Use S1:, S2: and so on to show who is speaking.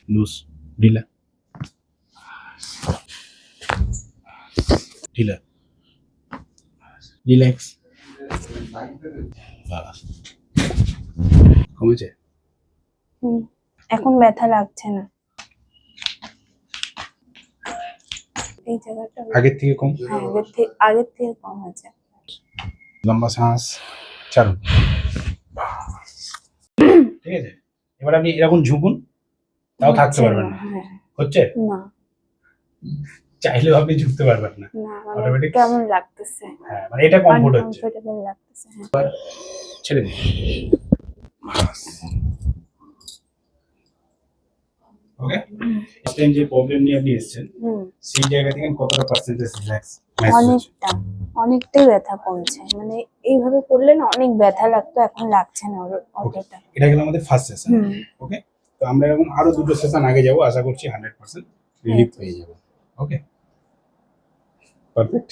S1: Loose, ঢিলা ঢিলা, relax. কমেছে?
S2: এখন ব্যথা লাগছে না, এই জায়গাটা
S1: আগের থেকে কম?
S2: হ্যাঁ আগের থেকে কম আছে।
S1: লম্বা শ্বাস ছাড়ুন, ঠিক আছে? এবার আপনি এরকম ঝুঁকুন, তাও থাকতে পারবেন না।
S2: হ্যাঁ।
S1: হচ্ছে
S2: না
S1: চাইলেও আপনি ঝুঁকতে পারবেন না,
S2: না
S1: অটোমেটিক।
S2: কেমন লাগতেছে,
S1: হ্যাঁ, মানে এটা কমফোর্ট হচ্ছে।
S2: আনকমফোর্টেবল লাগতেছে। হ্যাঁ
S1: ছেড়ে দিন। ওকে, স্টেন যে প্রবলেম নিয়ে আপনি এসেছেন সেই জায়গা থেকে কতটা পার্সেন্টেজ রিল্যাক্স?
S2: অনেকটাই ব্যথা কমছে, মানে এইভাবে করলে না অনেক ব্যথা লাগতো, এখন লাগছে না অতটা।
S1: এটা গেল আমাদের ফার্স্ট সেশন। ওকে, তো আমরা এখন আরো দুটো সেশন আগে যাব, আশা করছি 100% রিলিফ পেয়ে যাব। ওকে, পারফেক্ট।